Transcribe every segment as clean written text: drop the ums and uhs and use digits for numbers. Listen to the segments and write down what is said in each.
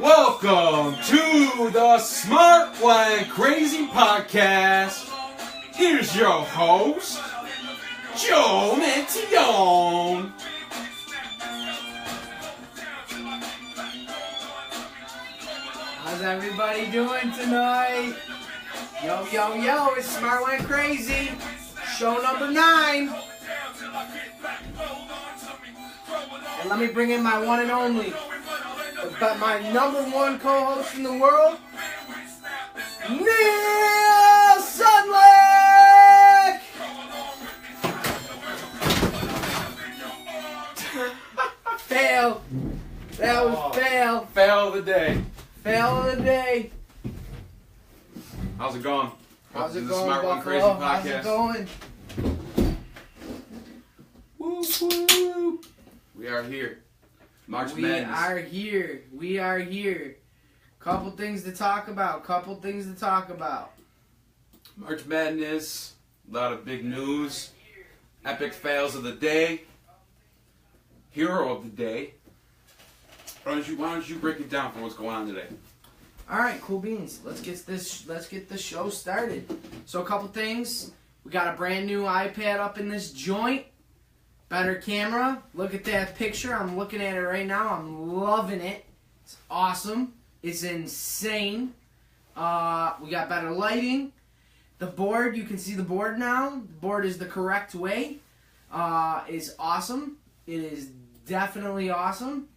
Welcome to the Smart Wine Crazy Podcast. Here's your host, Joe Mantione. How's everybody doing tonight? Yo, yo, yo, it's Smart Wine Crazy, show number 9. And let me bring in my one and only, but my number one co-host in the world, Neil Sudlick! Fail. That was fail. Fail of the day. Fail of the day. How's it going? How's it Welcome to the going, Smart Wine Crazy Buffalo? Podcast. How's it going? Whoop, whoop. We are here. March Madness. We are here. Couple things to talk about. March Madness. A lot of big news. Epic fails of the day. Hero of the day. Why don't you break it down for what's going on today? All right, cool beans. Let's get the show started. So a couple things. We got a brand new iPad up in this joint. Better camera. Look at that picture. I'm looking at it right now. I'm loving it. It's awesome. It's insane. We got better lighting. The board, you can see the board now. The board is the correct way. It's awesome. It is definitely awesome.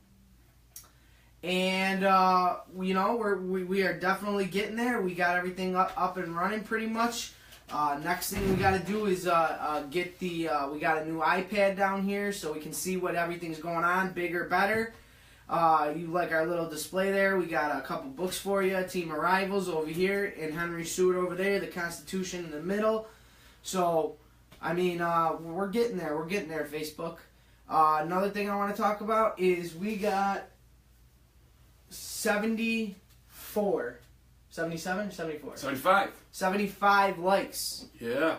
And we are definitely getting there. We got everything up and running pretty much. Next thing we got to do is get we got a new iPad down here so we can see what everything's going on, bigger, better. You like our little display there. We got a couple books for you. Team of Rivals over here and Henry Stewart over there. The Constitution in the middle. So, I mean, we're getting there. We're getting there, Facebook. Another thing I want to talk about is we got 74. 77 or 74? 75. 75 likes. Yeah.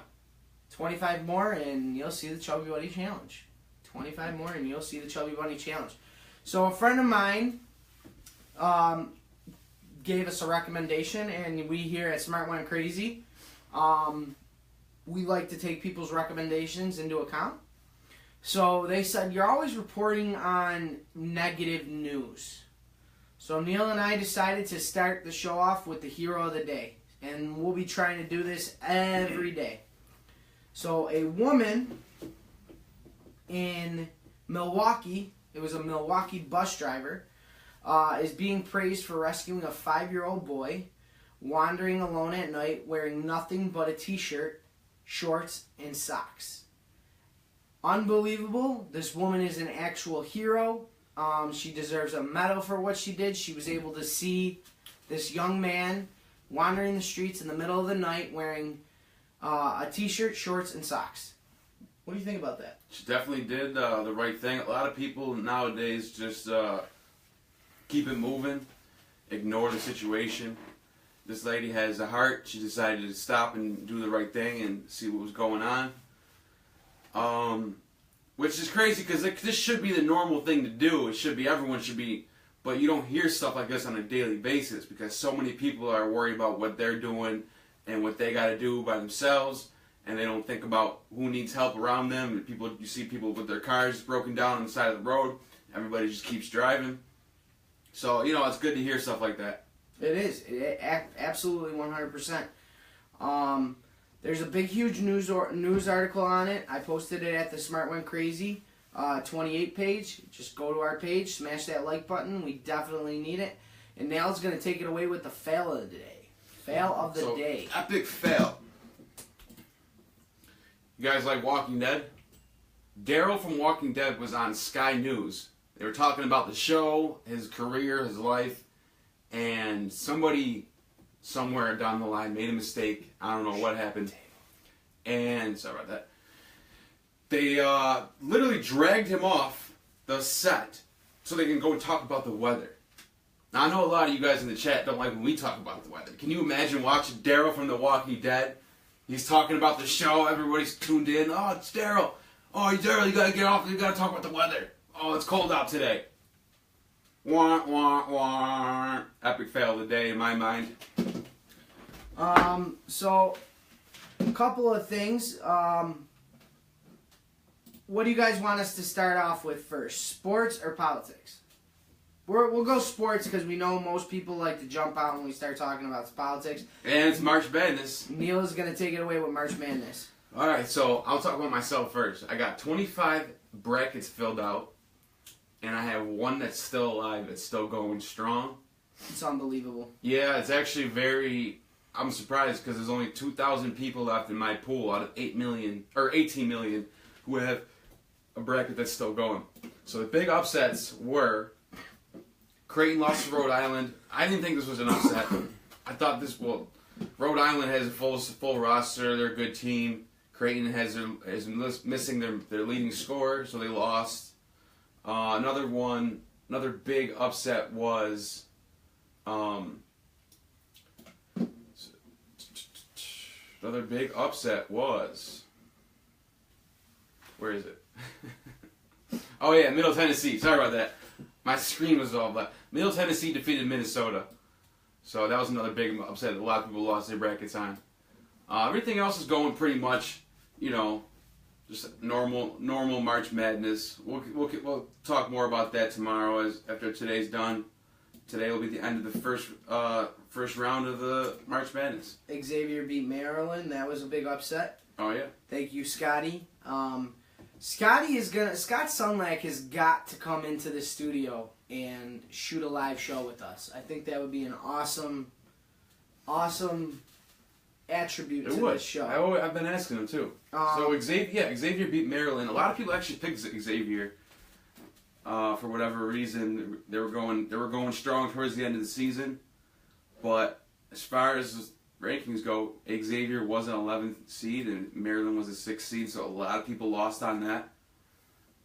25 more and you'll see the Chubby Bunny Challenge. 25 more and you'll see the Chubby Bunny Challenge. So a friend of mine gave us a recommendation, and we here at Smart Wine Crazy, we like to take people's recommendations into account. So they said, you're always reporting on negative news. So Neil and I decided to start the show off with the hero of the day. And we'll be trying to do this every day. So a woman in Milwaukee, it was a Milwaukee bus driver, is being praised for rescuing a 5-year-old boy wandering alone at night wearing nothing but a t-shirt, shorts, and socks. Unbelievable. This woman is an actual hero. She deserves a medal for what she did. She was able to see this young man wandering the streets in the middle of the night wearing a t-shirt, shorts, and socks. What do you think about that? She definitely did the right thing. A lot of people nowadays just keep it moving, ignore the situation. This lady has a heart. She decided to stop and do the right thing and see what was going on. Which is crazy because this should be the normal thing to do. It should be, everyone should be, but you don't hear stuff like this on a daily basis because so many people are worried about what they're doing and what they got to do by themselves, and they don't think about who needs help around them. And you see people with their cars broken down on the side of the road. Everybody just keeps driving. So, it's good to hear stuff like that. It is. Absolutely 100%. There's a big, huge news article on it. I posted it at the Smart Wine Crazy 28 page. Just go to our page, smash that like button. We definitely need it. And Nell's going to take it away with the fail of the day. Fail of the day. Epic fail. You guys like Walking Dead? Daryl from Walking Dead was on Sky News. They were talking about the show, his career, his life, and somebody somewhere down the line made a mistake. I don't know what happened. And, sorry about that. They literally dragged him off the set so they can go talk about the weather. Now, I know a lot of you guys in the chat don't like when we talk about the weather. Can you imagine watching Daryl from The Walking Dead? He's talking about the show. Everybody's tuned in. Oh, it's Daryl. Oh, Daryl, you got to get off. You got to talk about the weather. Oh, it's cold out today. Wah, wah, wah. Epic fail of the day in my mind. So, a couple of things. What do you guys want us to start off with first? Sports or politics? We'll go sports because we know most people like to jump out when we start talking about politics. And it's March Madness. Neil is going to take it away with March Madness. All right, so I'll talk about myself first. I got 25 brackets filled out, and I have one that's still alive. It's still going strong. It's unbelievable. Yeah, it's actually very... I'm surprised because there's only 2,000 people left in my pool out of 8 million, or 18 million, who have a bracket that's still going. So the big upsets were... Creighton lost to Rhode Island. I didn't think this was an upset. I thought this... Well, Rhode Island has a full roster. They're a good team. Creighton is missing their leading scorer, so they lost. Another big upset was where is it? Oh yeah, Middle Tennessee. Sorry about that. My screen was all black. Middle Tennessee defeated Minnesota, so that was another big upset that a lot of people lost their brackets on. Everything else is going pretty much, just normal March Madness. We'll talk more about that tomorrow after today's done. Today will be the end of the first round of the March Madness. Xavier beat Maryland. That was a big upset. Oh yeah. Thank you, Scotty. Scott Sunlack has got to come into the studio and shoot a live show with us. I think that would be an awesome attribute to this show. I've been asking him too. So Xavier beat Maryland. A lot of people actually picked Xavier for whatever reason. They were going strong towards the end of the season, but as far as rankings go, Xavier was an 11th seed and Maryland was a 6th seed, so a lot of people lost on that.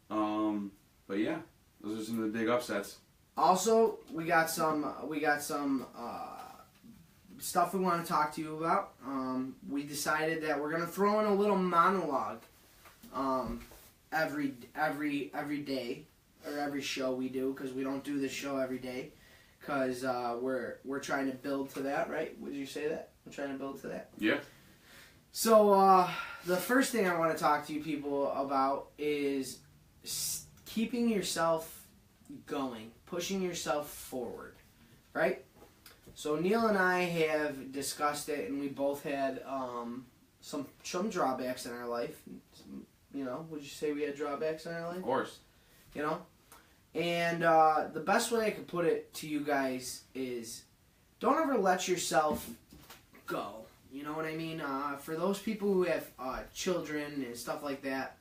But yeah, those are some of the big upsets. Also, we got some stuff we want to talk to you about. We decided that we're gonna throw in a little monologue every day or every show we do, because we don't do this show every day, because we're trying to build to that, right? Would you say that? We're trying to build to that. Yeah. So the first thing I want to talk to you people about is keeping yourself going, pushing yourself forward, right? So Neil and I have discussed it, and we both had some drawbacks in our life. Would you say we had drawbacks in our life? Of course. And the best way I could put it to you guys is, don't ever let yourself go. You know what I mean? For those people who have children and stuff like that,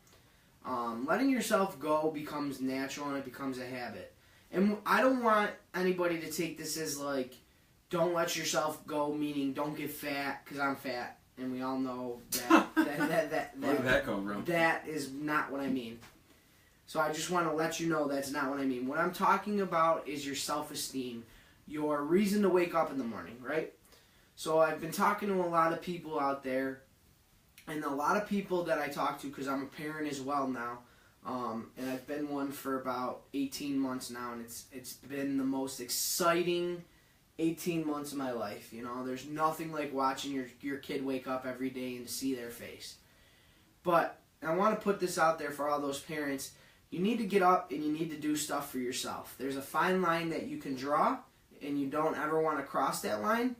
letting yourself go becomes natural and it becomes a habit. And I don't want anybody to take this as like, don't let yourself go, meaning don't get fat, because I'm fat, and we all know that. Where did that come from? That is not what I mean. So I just want to let you know that's not what I mean. What I'm talking about is your self-esteem, your reason to wake up in the morning, right? So I've been talking to a lot of people out there, and a lot of people that I talk to, because I'm a parent as well now, and I've been one for about 18 months now, and it's been the most exciting 18 months of my life. There's nothing like watching your kid wake up every day and see their face. But I want to put this out there for all those parents. You need to get up and you need to do stuff for yourself. There's a fine line that you can draw, and you don't ever want to cross that line.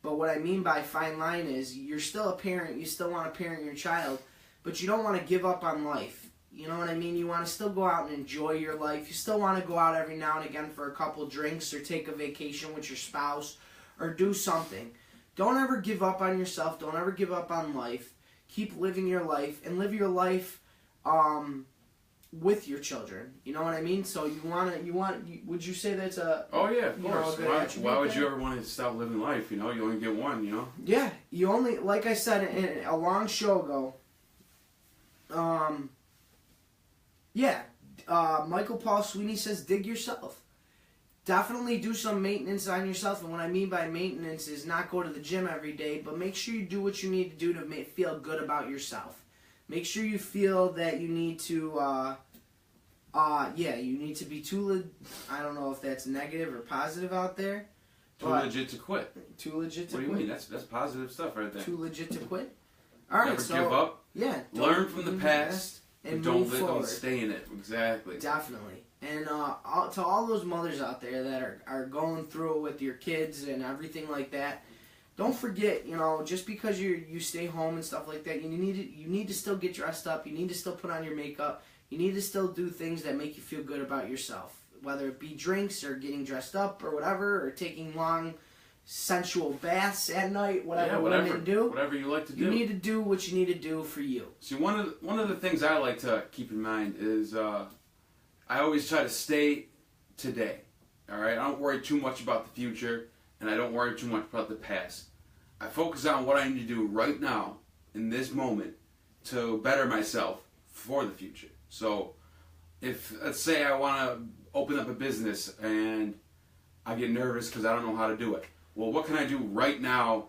But what I mean by fine line is you're still a parent, you still want to parent your child, but you don't want to give up on life. You know what I mean? You want to still go out and enjoy your life. You still want to go out every now and again for a couple drinks or take a vacation with your spouse or do something. Don't ever give up on yourself. Don't ever give up on life. Keep living your life, and live your life with your children. You know what I mean? So would you say that's a... Oh yeah, of course. Why would you ever want to stop living life? You only get one, Yeah, you only, like I said in a long show ago, Michael Paul Sweeney says dig yourself. Definitely do some maintenance on yourself, and what I mean by maintenance is not go to the gym every day, but make sure you do what you need to do to feel good about yourself. Make sure you feel that you need to Yeah, you need to be I don't know if that's negative or positive out there. Too legit to quit. Too legit to quit. quit. What do you mean? That's positive stuff right there. Too legit to quit. All right, Never so give up. Yeah. Learn from the past and don't move forward. Don't stay in it. Exactly. Definitely. And to all those mothers out there that are going through it with your kids and everything like that, don't forget, just because you stay home and stuff like that, you need to still get dressed up. You need to still put on your makeup. You need to still do things that make you feel good about yourself, whether it be drinks or getting dressed up or whatever, or taking long, sensual baths at night, whatever women do. Whatever you like to do. You need to do what you need to do for you. See, one of the things I like to keep in mind is I always try to stay today. All right, I don't worry too much about the future, and I don't worry too much about the past. I focus on what I need to do right now, in this moment, to better myself for the future. So, if, let's say I want to open up a business, and I get nervous because I don't know how to do it. Well, what can I do right now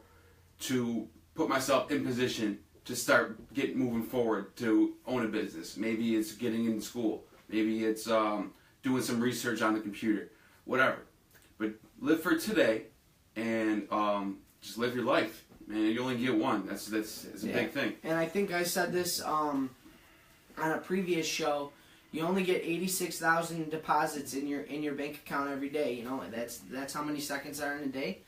to put myself in position to start moving forward to own a business? Maybe it's getting in school. Maybe it's doing some research on the computer. Whatever. But live for today, and just live your life, man. You only get one. That's a big thing. And I think I said this on a previous show. You only get 86,000 deposits in your bank account every day. That's how many seconds are in a day.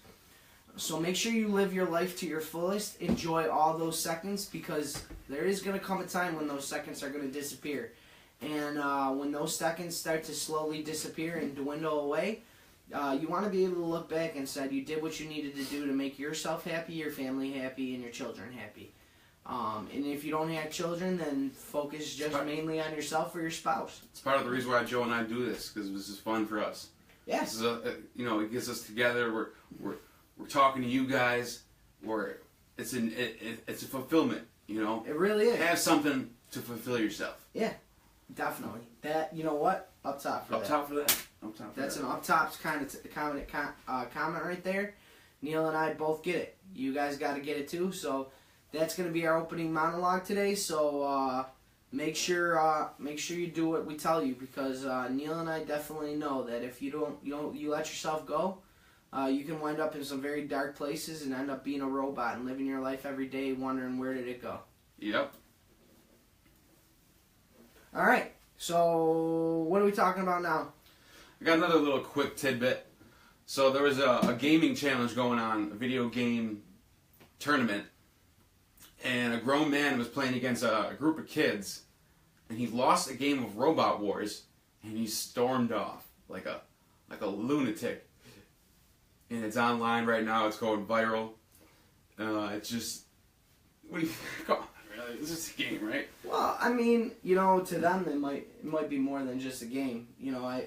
So make sure you live your life to your fullest. Enjoy all those seconds, because there is going to come a time when those seconds are going to disappear. And when those seconds start to slowly disappear and dwindle away, you want to be able to look back and say you did what you needed to do to make yourself happy, your family happy, and your children happy. And if you don't have children, then focus mainly on yourself or your spouse. It's part of the reason why Joe and I do this, because this is fun for us. Yes. This is it gets us together. We're talking to you guys. It's a fulfillment. It really is. Have something to fulfill yourself. Yeah, definitely. That what up top for that. That's an up top kind of comment right there. Neil and I both get it. You guys got to get it too. So that's going to be our opening monologue today. So make sure you do what we tell you, because Neil and I definitely know that if you let yourself go, you can wind up in some very dark places and end up being a robot and living your life every day wondering where did it go. Yep. All right. So what are we talking about now? I got another little quick tidbit. So there was a gaming challenge going on, a video game tournament, and a grown man was playing against a group of kids, and he lost a game of Robot Wars, and he stormed off like a lunatic. And it's online right now. It's going viral. It's just, come on, really? It's just a game, right? Well, I mean, to them it might be more than just a game.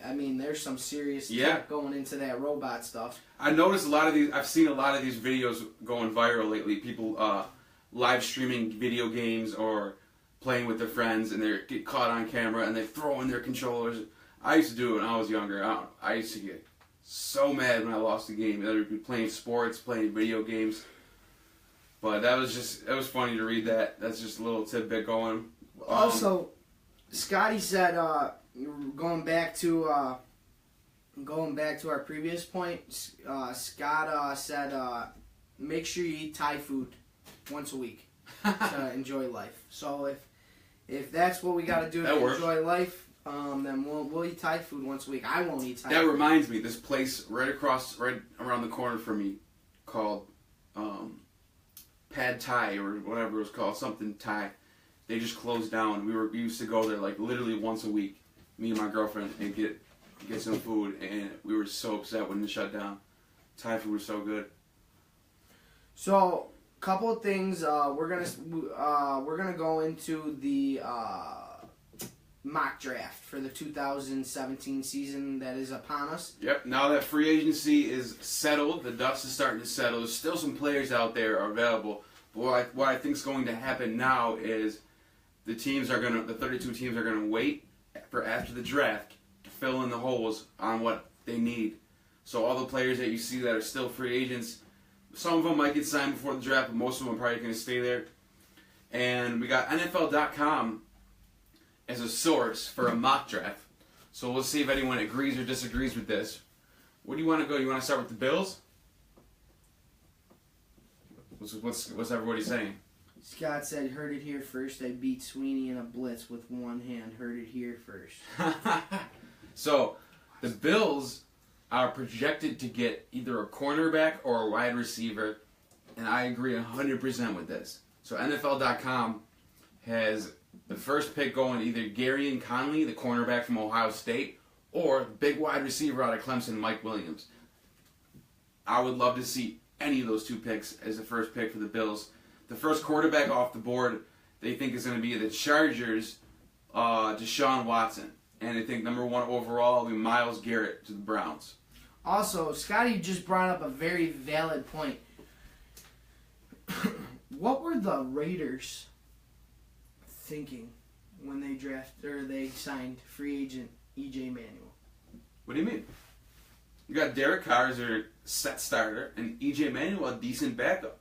I mean, there's some serious tech going into that robot stuff. I noticed I've seen a lot of these videos going viral lately. People live streaming video games or playing with their friends, and they get caught on camera and they throw in their controllers. I used to do it when I was younger. I used to get so mad when I lost a game. Whether it be playing sports, playing video games. But that was funny to read that. That's just a little tidbit going. Also, Scotty said, going back to our previous point, Scott said, make sure you eat Thai food once a week to enjoy life. So if that's what we got to do to enjoy life, then we'll eat Thai food once a week. I won't eat Thai food. That reminds me, this place right around the corner from me called Pad Thai or whatever it was called, something Thai. They just closed down. We used to go there like literally once a week, me and my girlfriend, and get some food, and we were so upset when it shut down. Thai food was so good. So, couple of things. We're gonna go into the mock draft for the 2017 season that is upon us. Yep. Now that free agency is settled, the dust is starting to settle. There's still some players out there are available. But what I think is going to happen now is the 32 teams are gonna wait for after the draft to fill in the holes on what they need. So all the players that you see that are still free agents, some of them might get signed before the draft, but most of them are probably going to stay there. And we got NFL.com as a source for a mock draft. So we'll see if anyone agrees or disagrees with this. Where do you want to go? You want to start with the Bills? What's everybody saying? Scott said, heard it here first. I beat Sweeney in a blitz with one hand. Heard it here first. So, the Bills are projected to get either a cornerback or a wide receiver, and I agree 100% with this. So, NFL.com has the first pick going either Gary and Conley, the cornerback from Ohio State, or the big wide receiver out of Clemson, Mike Williams. I would love to see any of those two picks as the first pick for the Bills. The first quarterback off the board, they think is going to be the Chargers, Deshaun Watson. And they think number 1 overall will be Myles Garrett to the Browns. Also, Scotty just brought up a very valid point. What were the Raiders thinking when they signed free agent E.J. Manuel? What do you mean? You got Derek Carr as their set starter and E.J. Manuel a decent backup.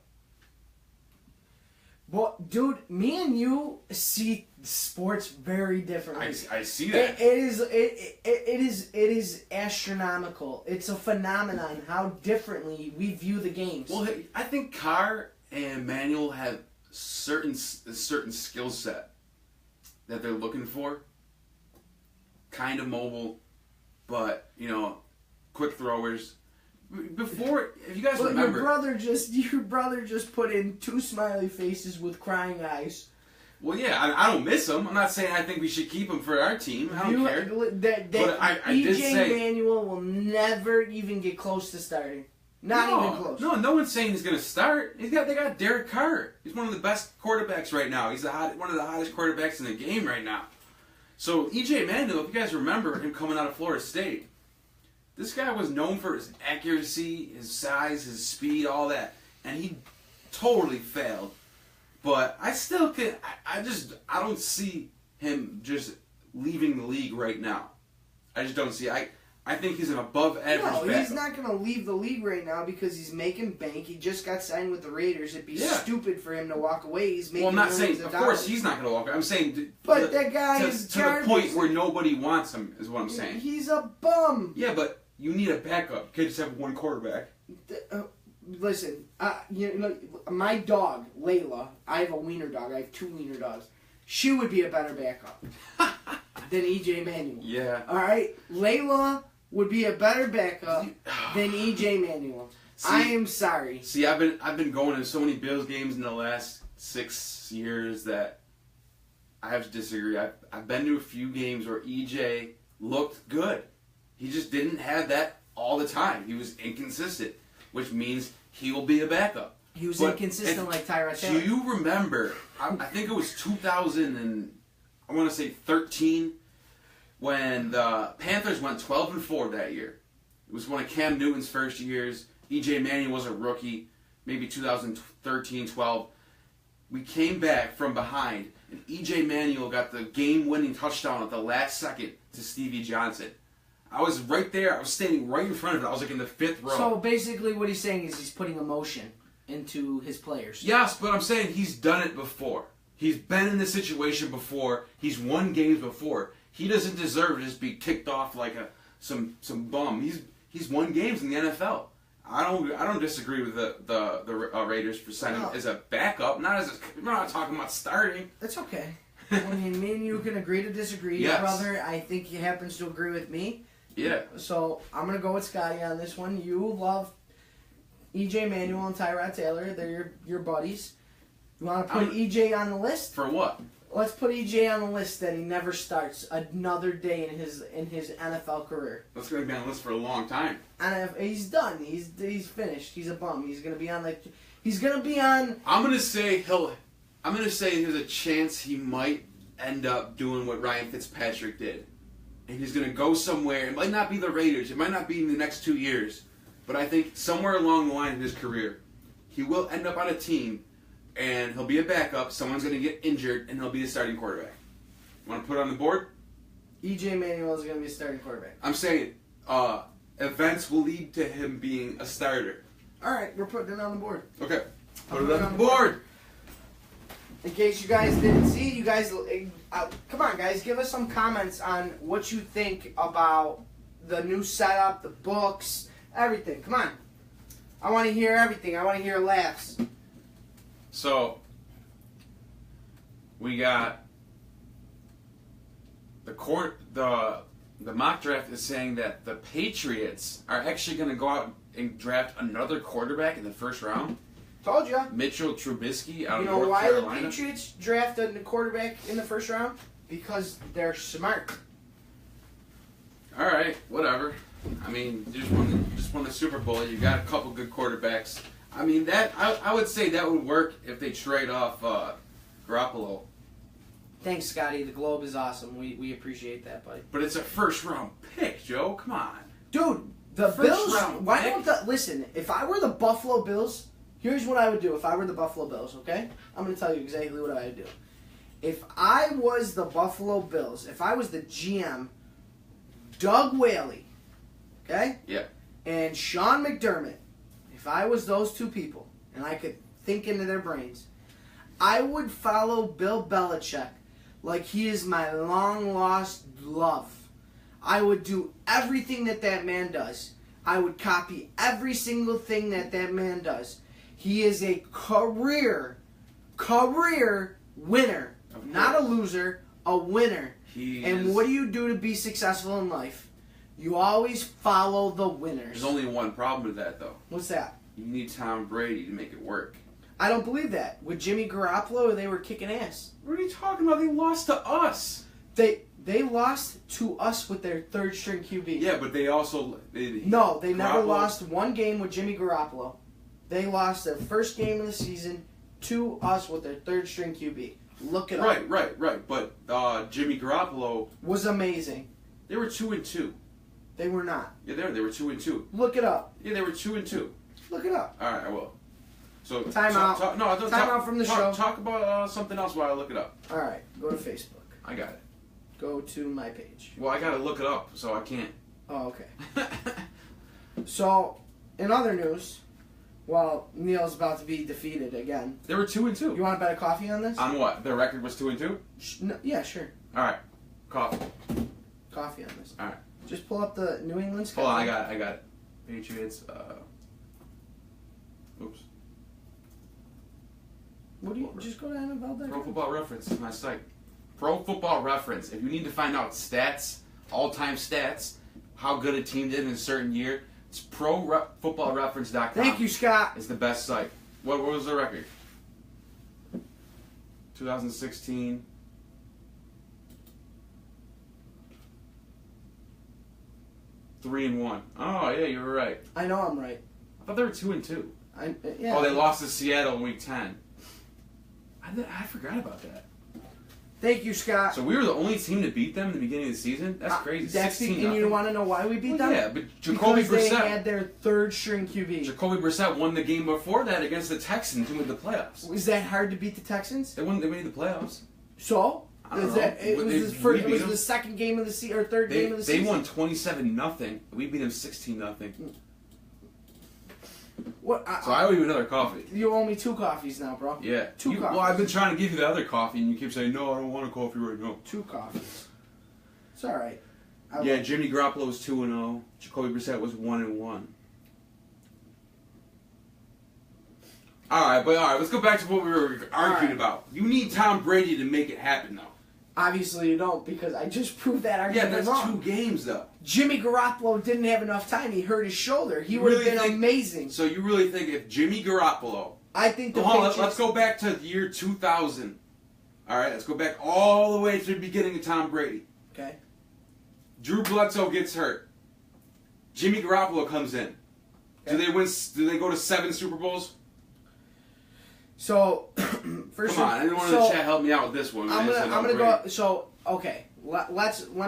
Well, dude, me and you see sports very differently. I see that. It is astronomical. It's a phenomenon how differently we view the games. Well, I think Carr and Manuel have a certain skill set that they're looking for. Kind of mobile, but quick throwers. Before, if you guys remember, your brother just put in 2 smiley faces with crying eyes. Well, yeah, I don't miss him. I'm not saying I think we should keep him for our team. I don't care. But I did say Manuel will never even get close to starting. Not even close. No one's saying he's going to start. They got Derek Carr. He's one of the best quarterbacks right now. He's one of the hottest quarterbacks in the game right now. So E.J. Manuel, if you guys remember him coming out of Florida State, this guy was known for his accuracy, his size, his speed, all that. And he totally failed. But I still can. I don't see him just leaving the league right now. I just don't see. I think he's an above average backup. No, he's not going to leave the league right now because he's making bank. He just got signed with the Raiders. It'd be stupid for him to walk away. He's making millions of dollars. Well, I'm not saying, of course, he's not going to walk away. I'm saying, that guy is to the point where nobody wants him, is what I'm saying. He's a bum. Yeah, but you need a backup. You can't just have one quarterback. Listen, my dog, Layla, I have a wiener dog. I have 2 wiener dogs. She would be a better backup than E.J. Manuel. Yeah. All right? Layla would be a better backup than E.J. Manuel. I am sorry. See, I've been going to so many Bills games in the last 6 years that I have to disagree. I've been to a few games where E.J. looked good. He just didn't have that all the time. He was inconsistent, which means he will be a backup. He was inconsistent like Tyrod Taylor. Do you remember, I think it was 2013, when the Panthers went 12-4 that year. It was one of Cam Newton's first years. E.J. Manuel was a rookie, maybe 2013-12. We came back from behind, and E.J. Manuel got the game-winning touchdown at the last second to Stevie Johnson. I was right there. I was standing right in front of it. I was like in the 5th row. So basically what he's saying is he's putting emotion into his players. Yes, but I'm saying he's done it before. He's been in this situation before. He's won games before. He doesn't deserve to just be kicked off like some bum. He's won games in the NFL. I don't disagree with the Raiders for signing him as a backup. We're not talking about starting. That's okay. I mean, me and you can agree to disagree. Yes. Your brother, I think he happens to agree with me. Yeah. So I'm gonna go with Scotty on this one. You love E.J. Manuel and Tyrod Taylor. They're your buddies. You want to put E.J. on the list? For what? Let's put E.J. on the list that he never starts another day in his NFL career. That's going to be on the list for a long time. And he's done. He's finished. He's a bum. He's going to be on He's going to be on. I'm going to say there's a chance he might end up doing what Ryan Fitzpatrick did, and he's going to go somewhere. It might not be the Raiders. It might not be in the next 2 years, but I think somewhere along the line in his career, he will end up on a team. And he'll be a backup, someone's going to get injured, and he'll be the starting quarterback. Want to put it on the board? E.J. Manuel is going to be a starting quarterback. I'm saying events will lead to him being a starter. All right, we're putting it on the board. Okay. Put it on the board. In case you guys didn't see, you guys, come on, guys, give us some comments on what you think about the new setup, the books, everything. Come on. I want to hear everything. I want to hear laughs. So, we got the mock draft is saying that the Patriots are actually going to go out and draft another quarterback in the first round. Told ya. Mitchell Trubisky out of You know North why Carolina. the Patriots drafted a quarterback in the first round? Because they're smart. All right, whatever. I mean, you just won the Super Bowl. You got a couple good quarterbacks. I mean, that I would say that would work if they trade off Garoppolo. Thanks, Scotty. The Globe is awesome. We appreciate that, buddy. But it's a first round pick, Joe. Come on, dude. The first Bills. round Why pick? don't the listen? If I were the Buffalo Bills, here's what I would do. If I were the Buffalo Bills, okay, I'm going to tell you exactly what I would do. If I was the Buffalo Bills, if I was the GM, Doug Whaley, okay, yeah, and Sean McDermott, if I was those two people and I could think into their brains, I would follow Bill Belichick like he is my long-lost love. I would do everything that man does. I would copy every single thing that man does. He is a career winner. Not a loser, a winner. What do you do to be successful in life? You always follow the winners. There's only one problem with that, though. What's that? You need Tom Brady to make it work. I don't believe that. With Jimmy Garoppolo, they were kicking ass. What are you talking about? They lost to us. They lost to us with their third string QB. Yeah, but they also... They never lost one game with Jimmy Garoppolo. They lost their first game of the season to us with their third string QB. Look it up. Right. But Jimmy Garoppolo... was amazing. They were 2-2. They were not. Yeah, they were 2-2. Look it up. Yeah, they were 2-2. Look it up. All right, I will. So time out. Time out from the show. Talk about something else while I look it up. All right, go to Facebook. I got it. Go to my page. Well, I gotta look it up, so I can't. Oh, okay. So, in other news, well, Neil's about to be defeated again. They were 2-2. You want to bet a coffee on this? On what? Their record was 2-2. No, yeah, sure. All right, coffee. Coffee on this. All right. Just pull up the New England schedule. Hold on, I got it. Patriots. Oops. What do you just go to NFL.com? Pro Football Reference is my site. Pro Football Reference. If you need to find out stats, all-time stats, how good a team did in a certain year, it's ProFootballReference.com. Thank you, Scott. It's the best site. What was the record? 2016. Three and 1. Oh yeah, you were right. I know I'm right. I thought they were 2-2. Yeah. Oh, they lost to Seattle in Week 10. I forgot about that. Thank you, Scott. So we were the only team to beat them in the beginning of the season? That's crazy. And you want to know why we beat them? Yeah, but Jacoby Brissett. They had their third string QB. Jacoby Brissett won the game before that against the Texans who made the playoffs. Was that hard to beat the Texans? They made the playoffs. So? I don't know. It was the second game of the season, or third game of the season? They won 27-0. We beat them 16-0. What? So I owe you another coffee. You owe me 2 coffees now, bro. Yeah. 2 coffees. Well, I've been trying to give you the other coffee, and you keep saying, no, I don't want a coffee right now. 2 coffees. It's all right. Yeah, Jimmy Garoppolo was 2-0. Jacoby Brissett was 1-1. All right, let's go back to what we were arguing about. You need Tom Brady to make it happen, though. Obviously you don't, because I just proved that argument wrong. Yeah, that's wrong. 2 games, though. Jimmy Garoppolo didn't have enough time. He hurt his shoulder. He would have been amazing. So you really think if Jimmy Garoppolo... I think the Patriots... Let's go back to the year 2000. All right, let's go back all the way to the beginning of Tom Brady. Okay. Drew Bledsoe gets hurt. Jimmy Garoppolo comes in. Okay. Do they win? Do they go to 7 Super Bowls? So, first come on, anyone in the chat help me out with this one. I'm gonna go. So, okay, let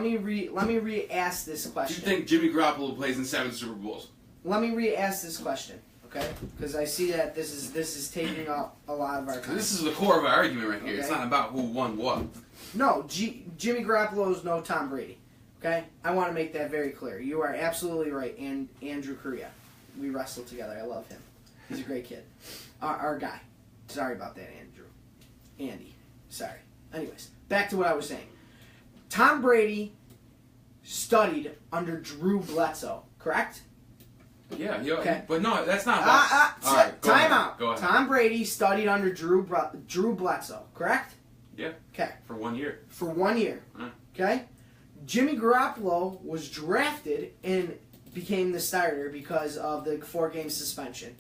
me re-ask this question. Do you think Jimmy Garoppolo plays in 7 Super Bowls? Let me re-ask this question, okay? Because I see that this is taking up a lot of our time. This is the core of our argument right here. Okay. It's not about who won what. No, Jimmy Garoppolo is no Tom Brady. Okay, I want to make that very clear. You are absolutely right. And Andrew Correa, we wrestled together. I love him. He's a great kid. Our guy. Sorry about that, Andrew. Andy. Sorry. Anyways, back to what I was saying. Tom Brady studied under Drew Bledsoe, correct? Yeah, Okay. But no, that's not. All right, time out. Go ahead. Tom Brady studied under Drew Bledsoe, correct? Yeah. Okay. For 1 year. For 1 year. Okay? Jimmy Garoppolo was drafted and became the starter because of the 4-game suspension.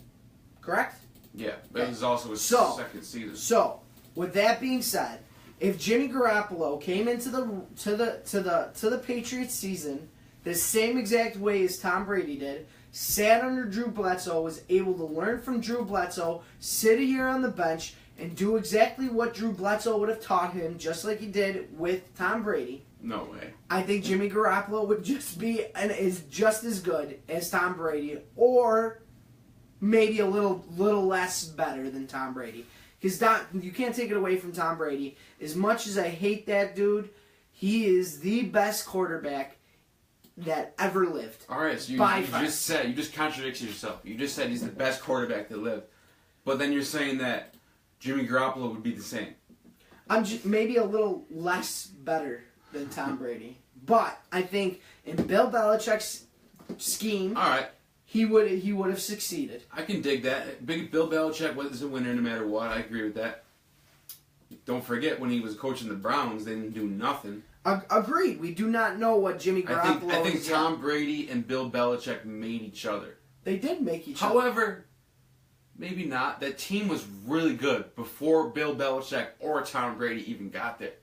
Correct? Yeah, but it was also his second season. So, with that being said, if Jimmy Garoppolo came into the Patriots season the same exact way as Tom Brady did, sat under Drew Bledsoe, was able to learn from Drew Bledsoe, sit here on the bench, and do exactly what Drew Bledsoe would have taught him, just like he did with Tom Brady. No way. I think Jimmy Garoppolo would just be and is just as good as Tom Brady, or maybe a little less better than Tom Brady. Because you can't take it away from Tom Brady. As much as I hate that dude, he is the best quarterback that ever lived. All right, so you just contradicted yourself. You just said he's the best quarterback that lived, but then you're saying that Jimmy Garoppolo would be the same. I'm just maybe a little less better than Tom Brady, but I think in Bill Belichick's scheme, all right, he would have succeeded. I can dig that. Big Bill Belichick was a winner no matter what. I agree with that. Don't forget when he was coaching the Browns, they didn't do nothing. Agreed. We do not know what Jimmy Garoppolo. I think Tom Brady and Bill Belichick made each other. They did make each other. However, maybe not. That team was really good before Bill Belichick or Tom Brady even got there.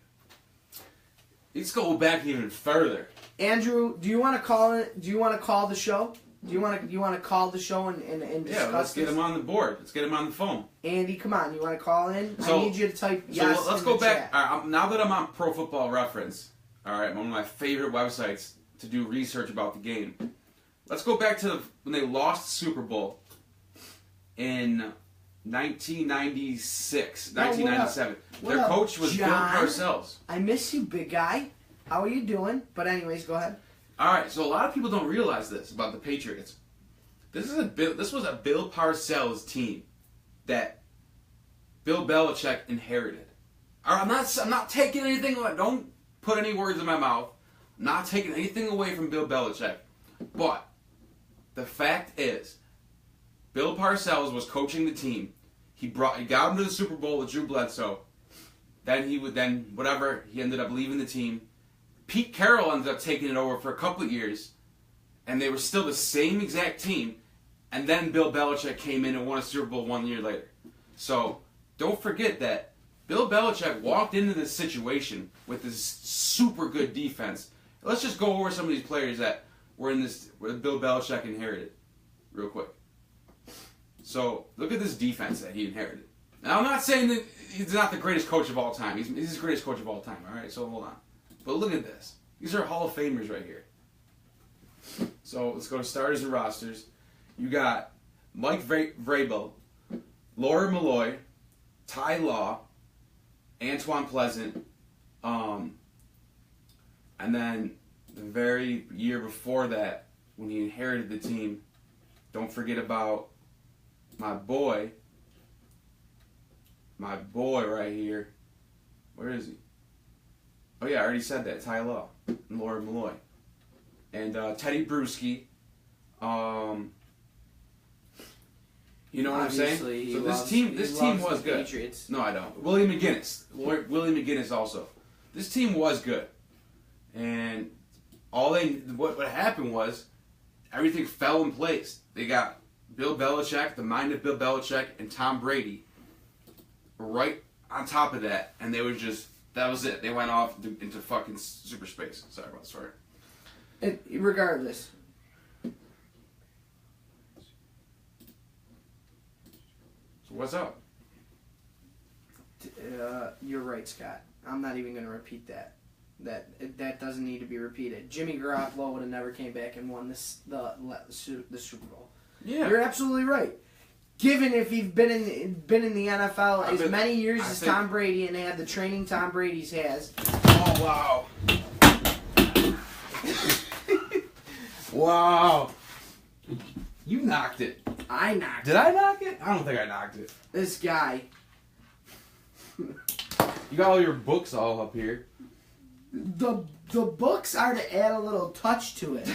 Let's go back even further. Andrew, do you want to call it? Do you want to call the show? Do you want to call the show and discuss let's get him on the board. Let's get him on the phone. Andy, come on. You want to call in? I need you to type yes. So let's go back. All right, now that I'm on Pro Football Reference, all right, one of my favorite websites to do research about the game. Let's go back to when they lost the Super Bowl in 1996, 1997. Their coach was Bill Parcells. I miss you, big guy. How are you doing? But anyways, go ahead. All right, so a lot of people don't realize this about the Patriots. This was a Bill Parcells team that Bill Belichick inherited. All right, I'm not taking anything. Don't put any words in my mouth. I'm not taking anything away from Bill Belichick. But the fact is, Bill Parcells was coaching the team. He got him to the Super Bowl with Drew Bledsoe. Then he ended up leaving the team. Pete Carroll ended up taking it over for a couple of years, and they were still the same exact team. And then Bill Belichick came in and won a Super Bowl 1 year later. So don't forget that Bill Belichick walked into this situation with this super good defense. Let's just go over some of these players that were in this where Bill Belichick inherited, real quick. So look at this defense that he inherited. Now I'm not saying that he's not the greatest coach of all time. He's the greatest coach of all time. All right, so hold on. But look at this. These are Hall of Famers right here. So let's go to starters and rosters. You got Mike Vrabel, Laura Malloy, Ty Law, Antoine Pleasant, and then the very year before that, when he inherited the team, don't forget about my boy right here. Where is he? Oh yeah, I already said that. Ty Law and Laura Malloy. And Teddy Bruschi. You know what I'm saying? So this team was good. Patriots. No, I don't. Willie McGinnis. Willie McGinnis also. This team was good. And what happened was everything fell in place. They got Bill Belichick, the mind of Bill Belichick, and Tom Brady right on top of that, and that was it. They went off into fucking super space. Sorry about the story. And regardless. So what's up? You're right, Scott. I'm not even going to repeat that. That doesn't need to be repeated. Jimmy Garoppolo would have never came back and won the Super Bowl. Yeah, you're absolutely right. Given if he's been in the NFL as many years as Tom Brady and had the training Tom Brady's has. Oh wow! Wow! You knocked it. I knocked it. Did I knock it? I don't think I knocked it. This guy. You got all your books all up here. The books are to add a little touch to it.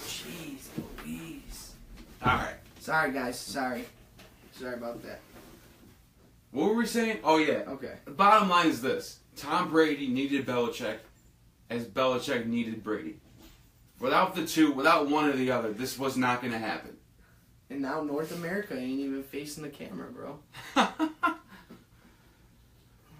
Jeez Louise. Alright. Sorry, guys. Sorry about that. What were we saying? Oh, yeah. Okay. The bottom line is this. Tom Brady needed Belichick as Belichick needed Brady. Without the two, without one or the other, this was not going to happen. And now North America ain't even facing the camera, bro.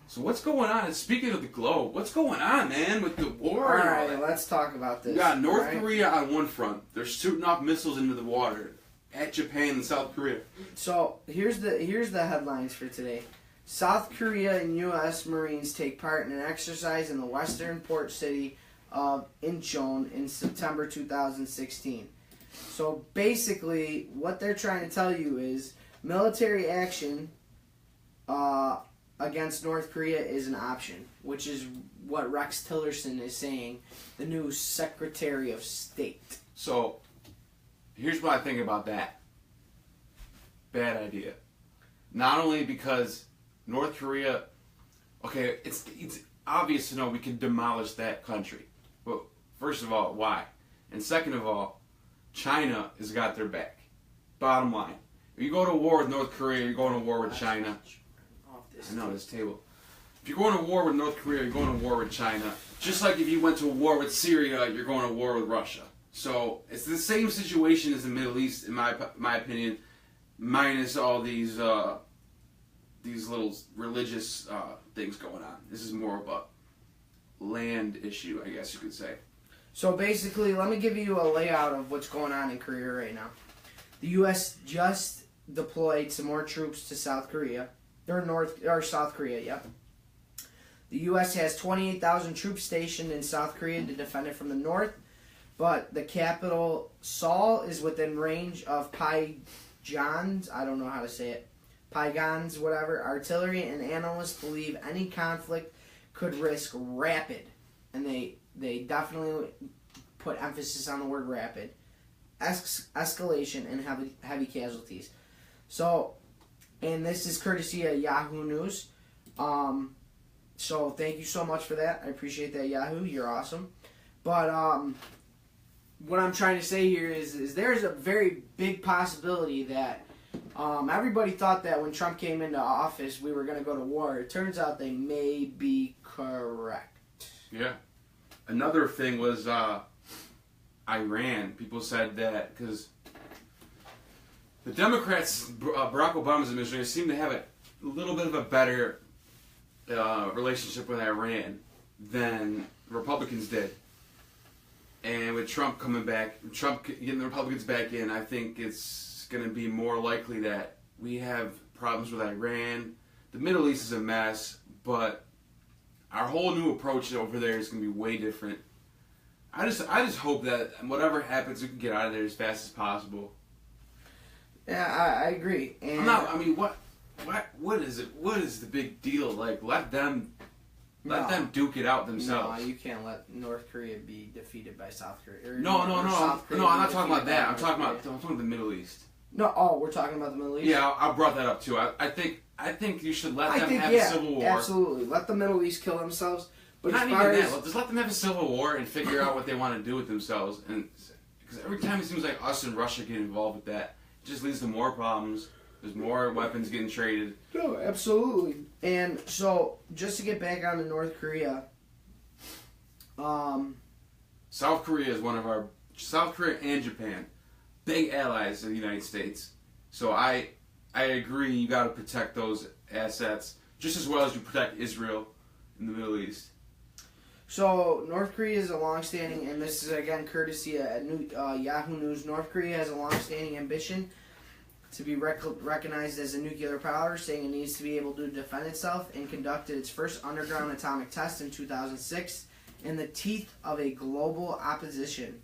So what's going on? Speaking of the globe, what's going on, man, with the war? All right, let's talk about this. We got North Korea on one front. They're shooting off missiles into the water at Japan and South Korea. So here's the headlines for today. South Korea and U.S. Marines take part in an exercise in the western port city of Incheon in September 2016. So basically, what they're trying to tell you is military action against North Korea is an option, which is what Rex Tillerson is saying, the new Secretary of State. So, here's what I think about that. Bad idea. Not only because North Korea, okay, it's obvious to know we can demolish that country. But first of all, why? And second of all, China has got their back. Bottom line. If you go to war with North Korea, you're going to war with China. I know, this table. If you're going to war with North Korea, you're going to war with China. Just like if you went to war with Syria, you're going to war with Russia. So it's the same situation as the Middle East, in my opinion, minus all these little religious things going on. This is more of a land issue, I guess you could say. So basically, let me give you a layout of what's going on in Korea right now. The U.S. just deployed some more troops to South Korea. South Korea, yep. The U.S. has 28,000 troops stationed in South Korea to defend it from the north, but the capital, Seoul, is within range of Pyongyang's, I don't know how to say it, Pyongyang's, whatever, artillery, and analysts believe any conflict could risk rapid, and they definitely put emphasis on the word rapid, escalation and heavy casualties. So, and this is courtesy of Yahoo News. So thank you so much for that. I appreciate that, Yahoo. You're awesome. But what I'm trying to say here is there's a very big possibility that everybody thought that when Trump came into office we were going to go to war. It turns out they may be correct. Yeah. Another thing was Iran. People said that because the Democrats, Barack Obama's administration, seem to have a little bit of a better relationship with Iran than Republicans did. And with Trump coming back, Trump getting the Republicans back in, I think it's going to be more likely that we have problems with Iran. The Middle East is a mess, but our whole new approach over there is going to be way different. I just hope that whatever happens, we can get out of there as fast as possible. Yeah, I agree. And What is it? What is the big deal? Like, let them duke it out themselves. No, you can't let North Korea be defeated by South Korea. No. I'm not talking about that. I'm talking about the Middle East. No, we're talking about the Middle East. Yeah, I brought that up too. I think you should let them have a civil war. Absolutely, let the Middle East kill themselves. But not even that. Just let them have a civil war and figure out what they want to do with themselves. And because every time it seems like us and Russia get involved with that, it just leads to more problems. There's more weapons getting traded. No, absolutely. And so, just to get back on to North Korea, South Korea and Japan, big allies of the United States. So I agree. You got to protect those assets just as well as you protect Israel in the Middle East. So North Korea is a long-standing, and this is again courtesy of Yahoo News. North Korea has a long-standing ambition to be recognized as a nuclear power, saying it needs to be able to defend itself, and conducted its first underground atomic test in 2006 in the teeth of a global opposition.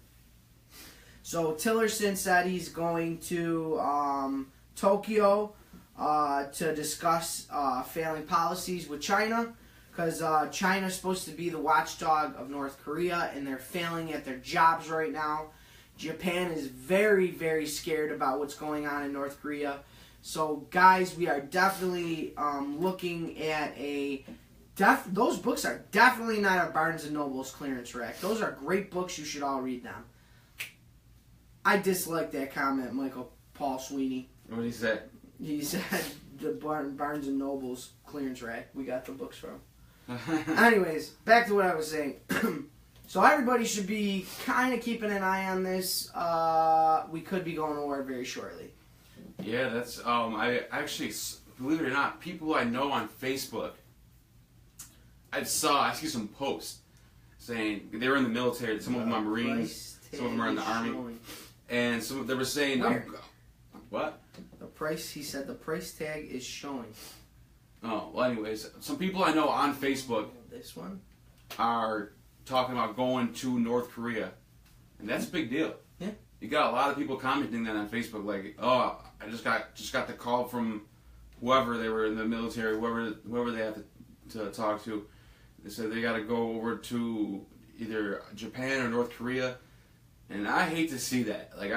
So Tillerson said he's going to Tokyo to discuss failing policies with China, because China's supposed to be the watchdog of North Korea, and they're failing at their jobs right now. Japan is very, very scared about what's going on in North Korea. So, guys, we are definitely looking at a those books are definitely not at Barnes and Noble's clearance rack. Those are great books. You should all read them. I dislike that comment, Michael Paul Sweeney. What did he say? He said the Barnes and Noble's clearance rack. We got the books from. Anyways, back to what I was saying. So everybody should be kind of keeping an eye on this. We could be going to war very shortly. Yeah, that's I actually, believe it or not, people I know on Facebook, I see some posts saying they were in the military. Some of them are Marines, some of them are in the Army, and they were saying, what? He said the price tag is showing. Oh, well, anyways, some people I know on Facebook, this one, are talking about going to North Korea, and that's a big deal. Yeah. You got a lot of people commenting that on Facebook, like, oh, I just got the call from whoever they were in the military, whoever they have to talk to. They said they got to go over to either Japan or North Korea, and I hate to see that. Like,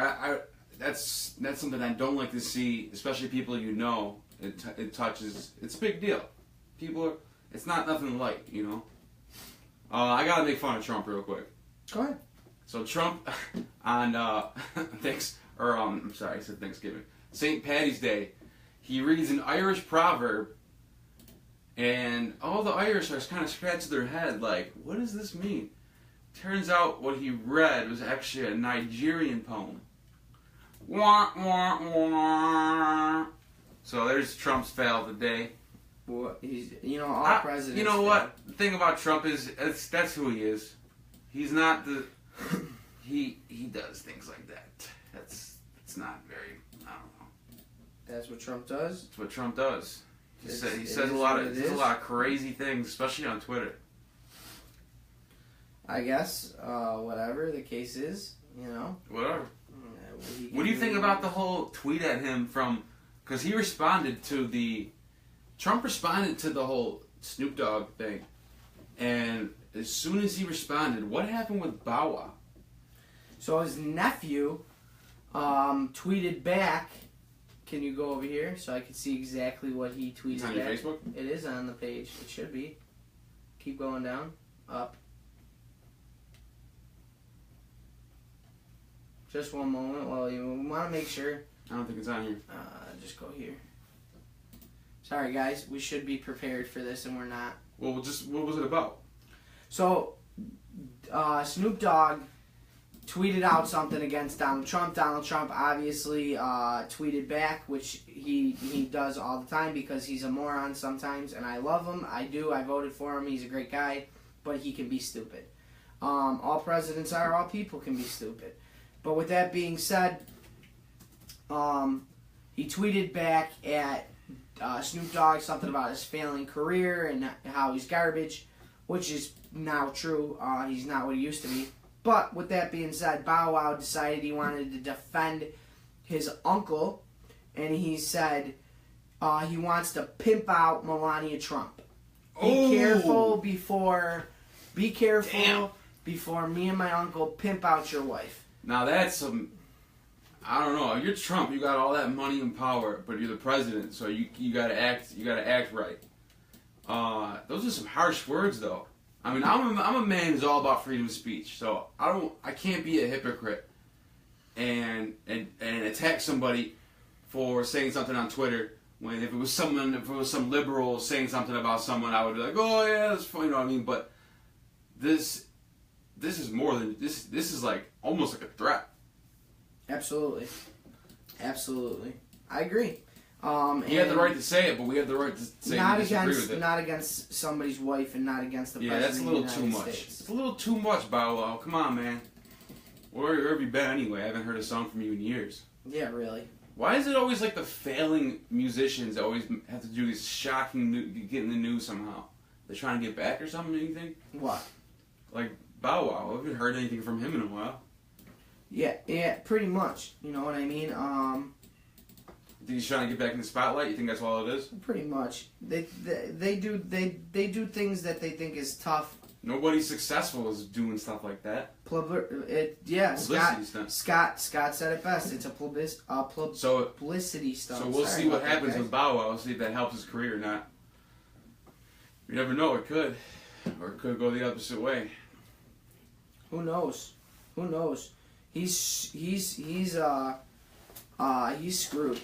that's something I don't like to see, especially people you know. It touches. It's a big deal. It's not nothing light, you know. I gotta make fun of Trump real quick. Go ahead. So Trump on I'm sorry, I said Thanksgiving. St. Paddy's Day, he reads an Irish proverb, and all the Irish are kind of scratching their head like, what does this mean? Turns out what he read was actually a Nigerian poem. Wah, wah, wah. So there's Trump's fail of the day. Well, all presidents. You know what? The thing about Trump is that's who he is. He's not the. He does things like that. It's not very. I don't know. That's what Trump does. That's what Trump does. He says a lot of crazy things, especially on Twitter. I guess whatever the case is, Whatever. What do you think about the whole tweet at him from? Because he responded to Trump responded to the whole Snoop Dogg thing, and as soon as he responded, what happened with Bow Wow? So his nephew tweeted back. Can you go over here so I can see exactly what he tweeted It's on back? your Facebook? It is on the page. It should be. Keep going down. Up. Just one moment while you want to make sure. I don't think it's on here. Just go here. Sorry, guys. We should be prepared for this, and we're not. Well, what was it about? So, Snoop Dogg tweeted out something against Donald Trump. Donald Trump obviously tweeted back, which he does all the time because he's a moron sometimes, and I love him. I do. I voted for him. He's a great guy, but he can be stupid. All presidents are. All people can be stupid. But with that being said, he tweeted back at Snoop Dogg something about his failing career and how he's garbage, which is now true. He's not what he used to be. But with that being said, Bow Wow decided he wanted to defend his uncle, and he said he wants to pimp out Melania Trump. Be careful before me and my uncle pimp out your wife. Now that's some. I don't know. You're Trump. You got all that money and power, but you're the president, so you gotta act. You gotta act right. Those are some harsh words, though. I mean, I'm a man who's all about freedom of speech, so I can't be a hypocrite and attack somebody for saying something on Twitter when if it was some liberal saying something about someone, I would be like, oh yeah, that's funny, you know what I mean? But this is more than this. This is like almost like a threat. Absolutely. I agree. He had the right to say it, but we have the right to say we disagree with it. Not against somebody's wife and not against the president. Yeah, that's a little too much. States. It's a little too much, Bow Wow. Come on, man. Where have you been anyway? I haven't heard a song from you in years. Yeah, really. Why is it always like the failing musicians that always have to do these shocking, get in the news somehow? They're trying to get back or something, anything? What? Like Bow Wow. I haven't heard anything from him in a while. Yeah, pretty much. You know what I mean? Think he's trying to get back in the spotlight? You think that's all it is? Pretty much. They do things that they think is tough. Nobody successful is doing stuff like that. Scott said it best. It's a publicity stunt. So we'll see what happens with Bow Wow. We'll see if that helps his career or not. You never know. It could, or it could go the opposite way. Who knows? Who knows? He's screwed.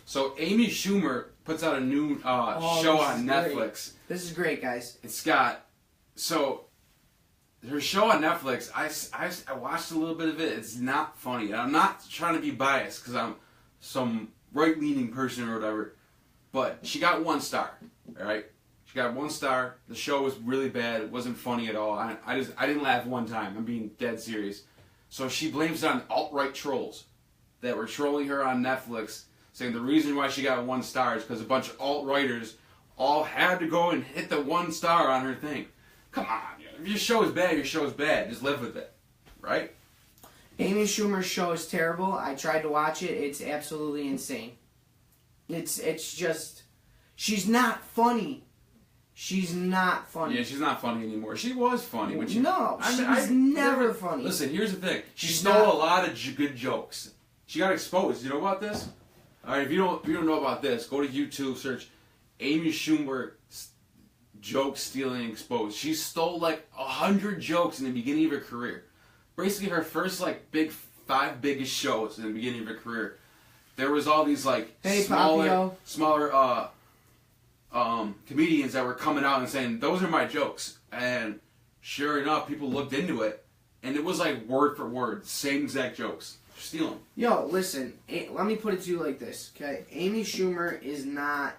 So Amy Schumer puts out a new show on Netflix. This is great, guys. It's got her show on Netflix. I watched a little bit of it. It's not funny. I'm not trying to be biased because I'm some right-leaning person or whatever. But she got 1 star. All right, she got 1 star. The show was really bad. It wasn't funny at all. I didn't laugh one time. I'm being dead serious. So she blames it on alt-right trolls that were trolling her on Netflix, saying the reason why she got 1 star is because a bunch of alt-righters all had to go and hit the 1 star on her thing. Come on, if your show is bad, your show is bad. Just live with it, right? Amy Schumer's show is terrible. I tried to watch it. It's absolutely insane. It's just, she's not funny. She's not funny. Yeah, she's not funny anymore. She was funny when she. No, she was never funny. Listen, here's the thing. She stole a lot of good jokes. She got exposed. You know about this? All right, if you don't know about this, go to YouTube, search Amy Schumer joke stealing exposed. She stole like 100 jokes in the beginning of her career. Basically, her first like 5 biggest shows in the beginning of her career. There was all these like smaller comedians that were coming out and saying those are my jokes, and sure enough, people looked into it, and it was like word for word, same exact jokes. Steal them. Yo, listen. Let me put it to you like this, okay? Amy Schumer is not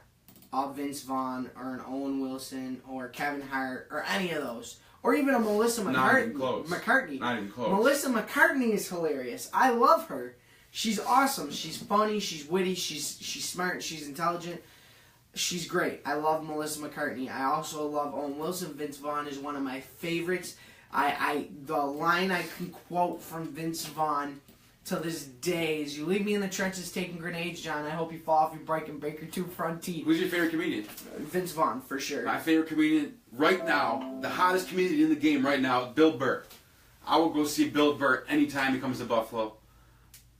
a Vince Vaughn or an Owen Wilson or Kevin Hart or any of those, or even a Melissa McCartney. Not even close. McCartney. Not even close. Melissa McCartney is hilarious. I love her. She's awesome. She's funny. She's witty. She's smart. She's intelligent. She's great. I love Melissa McCartney. I also love Owen Wilson. Vince Vaughn is one of my favorites. The line I can quote from Vince Vaughn to this day is, "You leave me in the trenches taking grenades, John. I hope you fall off your bike and break your 2 front teeth." Who's your favorite comedian? Vince Vaughn, for sure. My favorite comedian right now, the hottest comedian in the game right now, Bill Burr. I will go see Bill Burr anytime he comes to Buffalo.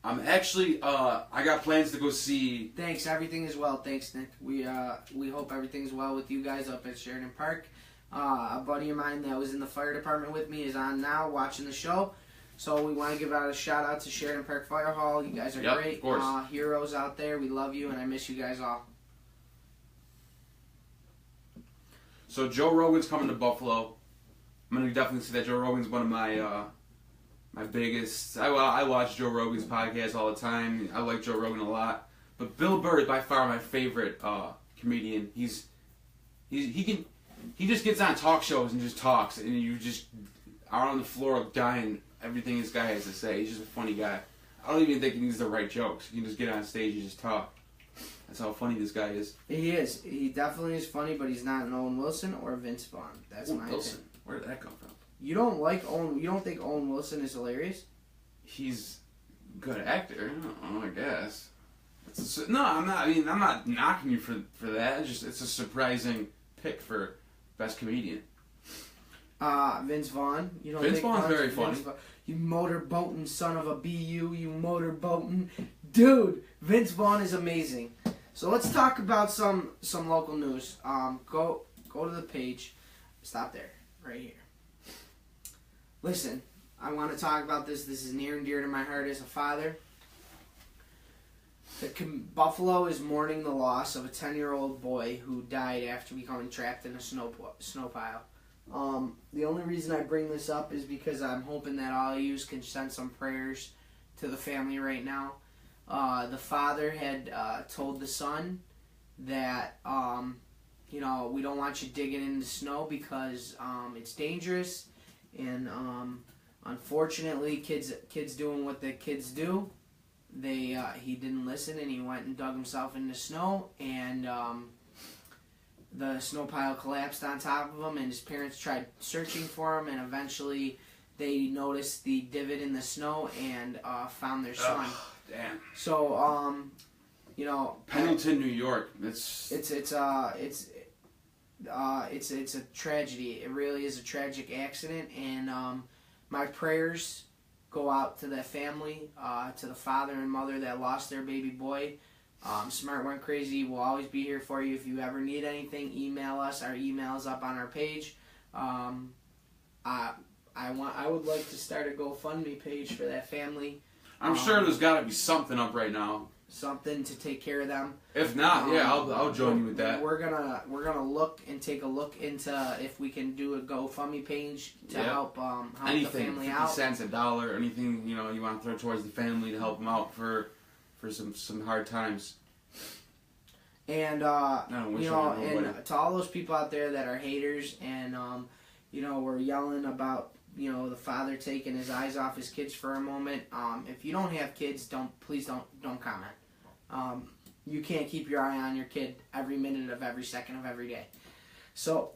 I'm actually, I got plans to go see... Thanks, everything is well. Thanks, Nick. We hope everything's well with you guys up at Sheridan Park. A buddy of mine that was in the fire department with me is on now watching the show. So we want to give out a shout out to Sheridan Park Fire Hall. You guys are great. Of course. Heroes out there. We love you, and I miss you guys all. So Joe Rogan's coming to Buffalo. I'm going to definitely see that. Joe Rogan's one of my biggest... I watch Joe Rogan's podcast all the time. I like Joe Rogan a lot. But Bill Burr is by far my favorite comedian. He just gets on talk shows and just talks, and you just are on the floor dying everything this guy has to say. He's just a funny guy. I don't even think he needs to write jokes. You can just get on stage and just talk. That's how funny this guy is. He is. He definitely is funny, but he's not an Owen Wilson or Vince Vaughn. That's my Wilson. opinion. Where did that come from? You don't like Owen? You don't think Owen Wilson is hilarious? He's a good actor. I don't know, I guess. No, I'm not. I mean, I'm not knocking you for that. It's a surprising pick for best comedian. Vince Vaughn. You don't Vince think Vaughn's very funny. You motorboating son of a BU. You motorboating dude. Vince Vaughn is amazing. So let's talk about some local news. Go to the page. Stop there. Right here. Listen, I want to talk about this. This is near and dear to my heart as a father. Buffalo is mourning the loss of a 10-year-old boy who died after becoming trapped in a snow pile. The only reason I bring this up is because I'm hoping that all of you can send some prayers to the family right now. The father had told the son that we don't want you digging in the snow because it's dangerous, and unfortunately, kids doing what the kids do. He didn't listen, and he went and dug himself in the snow, and the snow pile collapsed on top of him, and his parents tried searching for him, and eventually they noticed the divot in the snow and found their son. Damn. So, Pendleton, New York. It's a tragedy. It really is a tragic accident, and my prayers go out to that family, to the father and mother that lost their baby boy Smart Went Crazy will always be here for you. If you ever need anything, email us. Our email is up on our page. I would like to start a GoFundMe page for that family. I'm sure there's got to be something up right now. Something to take care of them. If not, I'll join you with that. We're gonna look and take a look into if we can do a GoFundMe page to help anything, the family 50 out. cents, $1, anything you want to throw towards the family to help them out for some hard times. And and to all those people out there that are haters and we're yelling about the father taking his eyes off his kids for a moment. If you don't have kids, please don't comment. You can't keep your eye on your kid every minute of every second of every day. So,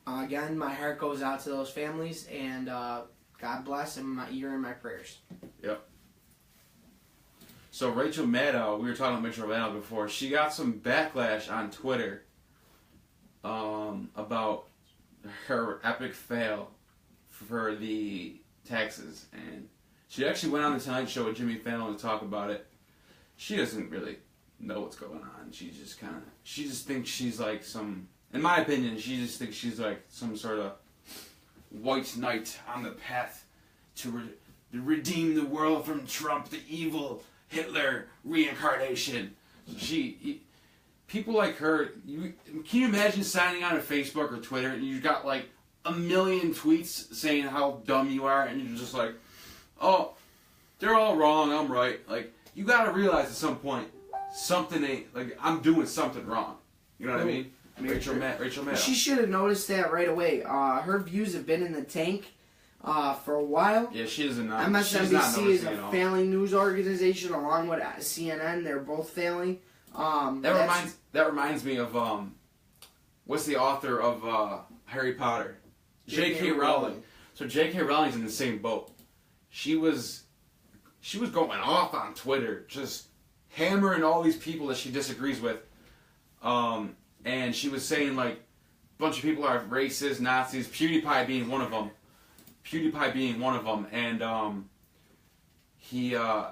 again, my heart goes out to those families, and God bless, and you're in my prayers. Yep. So Rachel Maddow, we were talking about Rachel Maddow before. She got some backlash on Twitter about her epic fail for the taxes, and she actually went on the Tonight Show with Jimmy Fallon to talk about it. She doesn't really know what's going on. She just thinks she's like in my opinion, she just thinks she's like some sort of white knight on the path to redeem the world from Trump, the evil Hitler reincarnation. People like her, can you imagine signing on to Facebook or Twitter and you've got like 1 million tweets saying how dumb you are, and you're just like, oh, they're all wrong, I'm right. Like, you gotta realize at some point, something ain't, like, I'm doing something wrong. You know what I mean? Rachel Maddow. She should have noticed that right away. Her views have been in the tank for a while. Yeah, she doesn't know. MSNBC is a failing news organization along with CNN. They're both failing. That reminds me of, what's the author of Harry Potter? J.K. Rowling. So J.K. Rowling's in the same boat. She was going off on Twitter, just hammering all these people that she disagrees with. And she was saying like a bunch of people are racist, Nazis, PewDiePie being one of them. And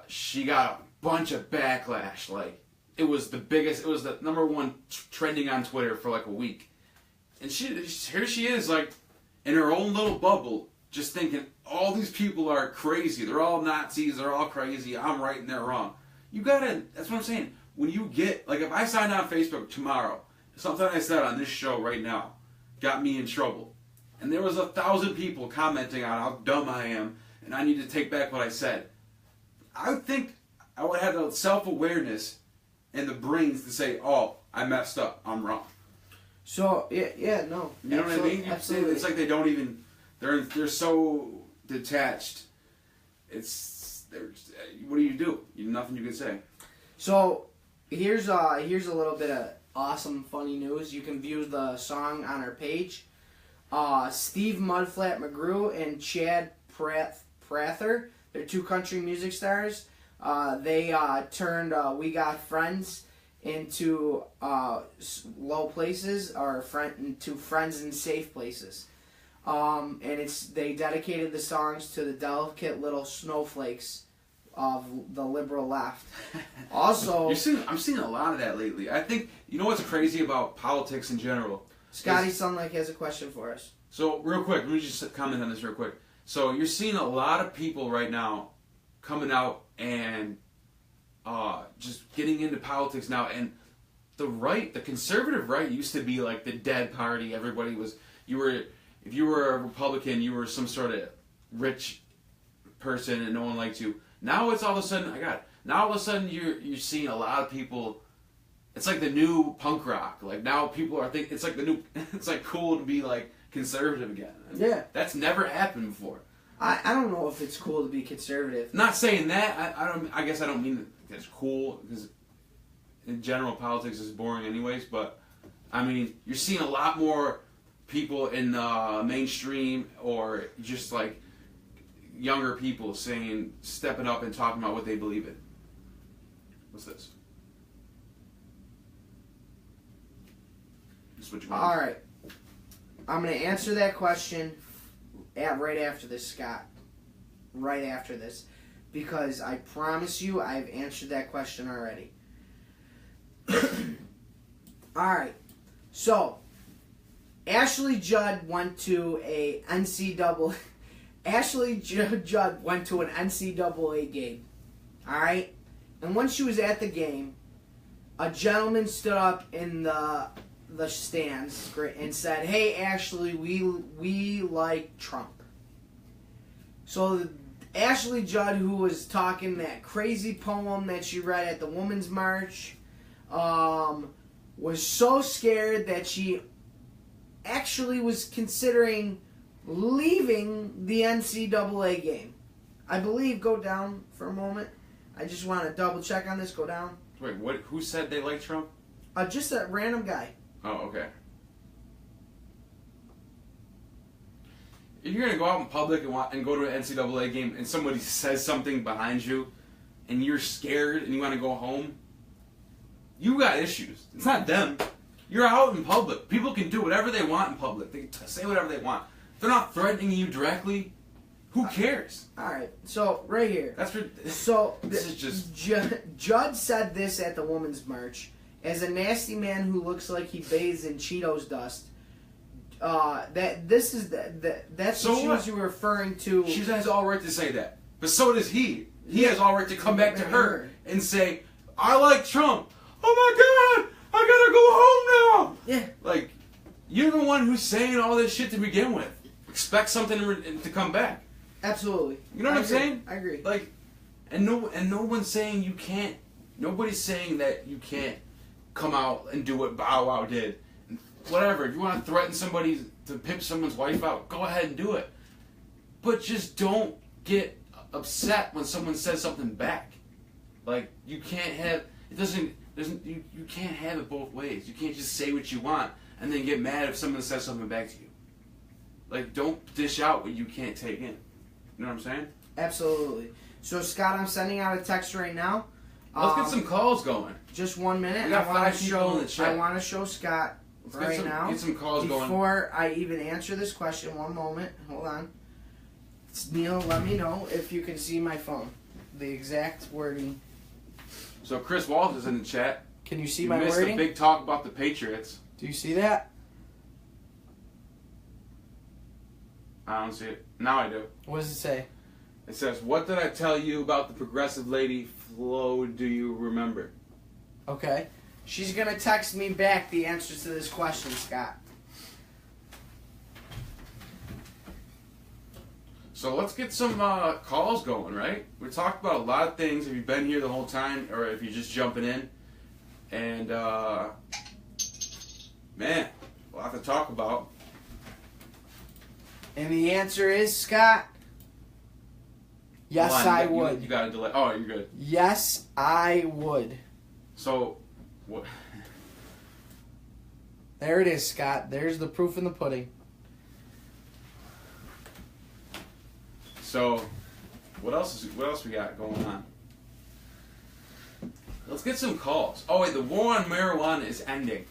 she got a bunch of backlash. Like it was the #1 trending on Twitter for like a week. And here she is like in her own little bubble, just thinking all these people are crazy. They're all Nazis. They're all crazy. I'm right and they're wrong. That's what I'm saying. When you get, like if I signed on Facebook tomorrow, something I said on this show right now got me in trouble. And there was 1,000 people commenting on how dumb I am and I need to take back what I said. I would think I would have the self-awareness and the brains to say, oh, I messed up. I'm wrong. So, no. You know what I mean? Absolutely. It's like they don't even, they're so detached. What do you do? Nothing you can say. So, here's a little bit of awesome, funny news. You can view the song on our page. Steve Mudflat McGrew and Chad Prather, they're 2 country music stars. They turned We Got Friends into low places, or into friends in safe places. And they dedicated the songs to the delicate little snowflakes of the liberal left. Also, I'm seeing a lot of that lately. I think, you know what's crazy about politics in general? Scotty Sunlight has a question for us. So, real quick, let me just comment on this real quick. So, you're seeing a lot of people right now coming out and just getting into politics now, and the conservative right used to be like the dead party. Everybody was, if you were a Republican, you were some sort of rich person and no one liked you. Now it's all of a sudden, you're seeing a lot of people. It's like the new punk rock. Like now people are thinking it's like the new. It's like cool to be like conservative again. Yeah, that's never happened before. I don't know if it's cool to be conservative. Not saying that. I guess I don't mean that it's cool because in general politics is boring anyways. But I mean you're seeing a lot more people in the mainstream or just like younger people stepping up and talking about what they believe in. What's this? All right. I'm going to answer that question right after this, Scott. Right after this. Because I promise you I've answered that question already. Alright. So, Ashley Judd went to a NCAA... Ashley Judd went to an NCAA game. Alright? And when she was at the game, a gentleman stood up in the stands and said, "Hey, Ashley, we like Trump." So Ashley Judd, who was talking that crazy poem that she read at the Women's March, was so scared that she actually was considering leaving the NCAA game. I believe, go down for a moment. I just want to double check on this. Go down. Wait, what? Who said they like Trump? Just a random guy. Oh, okay. If you're gonna go out in public and go to an NCAA game and somebody says something behind you, and you're scared and you want to go home, you got issues. It's not them. You're out in public. People can do whatever they want in public. They can say whatever they want. If they're not threatening you directly, who cares? All right. So right here. That's for. So this is just. Judd said this at the Women's March. As a nasty man who looks like he bathes in Cheetos dust, that's So what she what? was referring to. She has all right to say that, but so does he. He has all right to come back to her and say, "I like Trump." Oh my God, I gotta go home now. Yeah. Like, you're the one who's saying all this shit to begin with. Expect something to come back. Absolutely. You know what I'm saying? I agree. Like, and no one's saying you can't. Nobody's saying that you can't come out and do what Bow Wow did. Whatever. If you want to threaten somebody to pimp someone's wife out, go ahead and do it. But just don't get upset when someone says something back. Like, you can't have you can't have it both ways. You can't just say what you want and then get mad if someone says something back to you. Like, don't dish out what you can't take in. You know what I'm saying? Absolutely. So, Scott, I'm sending out a text right now. Let's get some calls going. Just 1 minute. We got 5 people in the chat. I want to show Scott now. Get some calls going. Before I even answer this question, 1 moment. Hold on. Neil, let me know if you can see my phone. The exact wording. So Chris Walsh is in the chat. Can you see You my missed wording? the big talk about the Patriots. Do you see that? I don't see it. Now I do. What does it say? It says, "What did I tell you about the progressive lady Flo? Do you remember?" Okay. She's going to text me back the answers to this question, Scott. So let's get some calls going, right? We talked about a lot of things. If you've been here the whole time, or if you're just jumping in, and man, a lot to talk about. And the answer is, Scott, yes, Hold on, I you would. got to delay. Oh, you're good. Yes, I would. So, what? There it is, Scott. There's the proof in the pudding. So, what else we got going on? Let's get some calls. Oh wait, the war on marijuana is ending.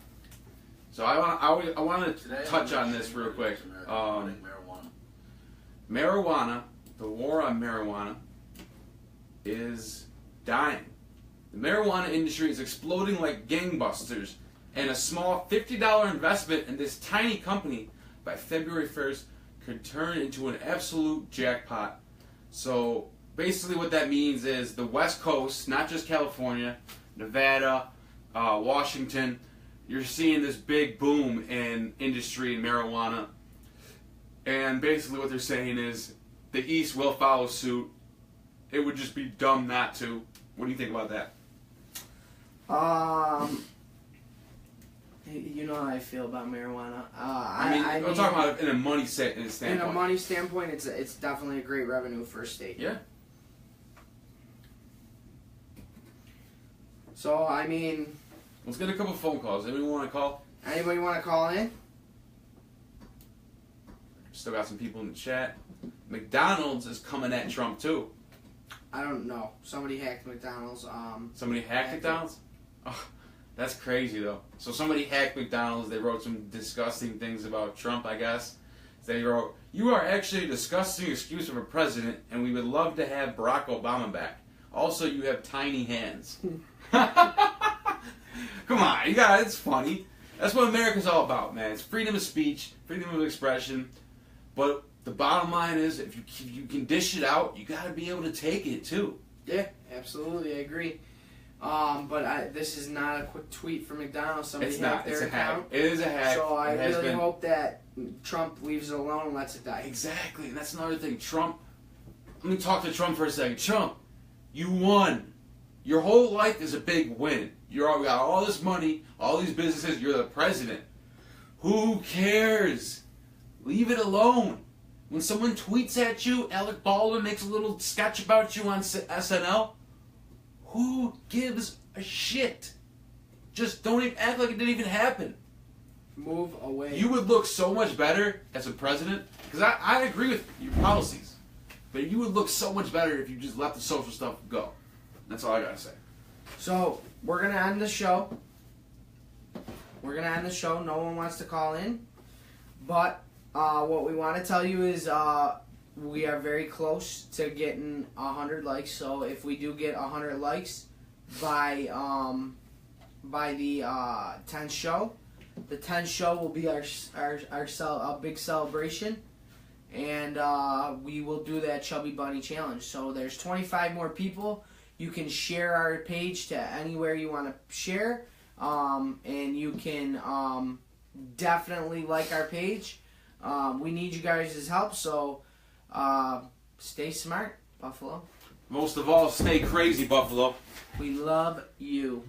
So I want to touch on this real quick. Marijuana, the war on marijuana, is dying. The marijuana industry is exploding like gangbusters, and a small $50 investment in this tiny company by February 1st could turn into an absolute jackpot. So basically what that means is the West Coast, not just California, Nevada, Washington, you're seeing this big boom in industry in marijuana. And basically what they're saying is the East will follow suit. It would just be dumb not to. What do you think about that? You know how I feel about marijuana. I'm talking about it in a money standpoint. In a money standpoint, it's definitely a great revenue for a state. Yeah. So, I mean... Let's get a couple phone calls. Anybody want to call? Anybody want to call in? Still got some people in the chat. McDonald's is coming at Trump too. I don't know. Somebody hacked McDonald's. Somebody hacked McDonald's? Oh, that's crazy though. So somebody hacked McDonald's. They wrote some disgusting things about Trump, I guess. They wrote, "You are actually a disgusting excuse of a president, and we would love to have Barack Obama back. Also, you have tiny hands." Come on, you got it's funny. That's what America's all about, man. It's freedom of speech, freedom of expression. But the bottom line is, if you can dish it out, you got to be able to take it too. Yeah, absolutely, I agree. But this is not a quick tweet from McDonald's. Somebody It's not. their It's a account. hack. It is a hack. So I really hope that Trump leaves it alone and lets it die. Exactly, and that's another thing. Trump. Let me talk to Trump for a second. Trump, you won. Your whole life is a big win. You got all this money, all these businesses. You're the president. Who cares? Leave it alone. When someone tweets at you, Alec Baldwin makes a little sketch about you on SNL. Who gives a shit? Just don't even act like it didn't even happen. Move away. You would look so much better as a president, because I agree with your policies, but you would look so much better if you just let the social stuff go. That's all I gotta say. So we're gonna end the show. No one wants to call in, but what we want to tell you is we are very close to getting 100 likes. So if we do get 100 likes by the 10th show, the 10th show will be our big celebration, and we will do that Chubby Bunny challenge. So there's 25 more people. You can share our page to anywhere you want to share, and you can definitely like our page. We need you guys' help, so stay smart, Buffalo. Most of all, stay crazy, Buffalo. We love you.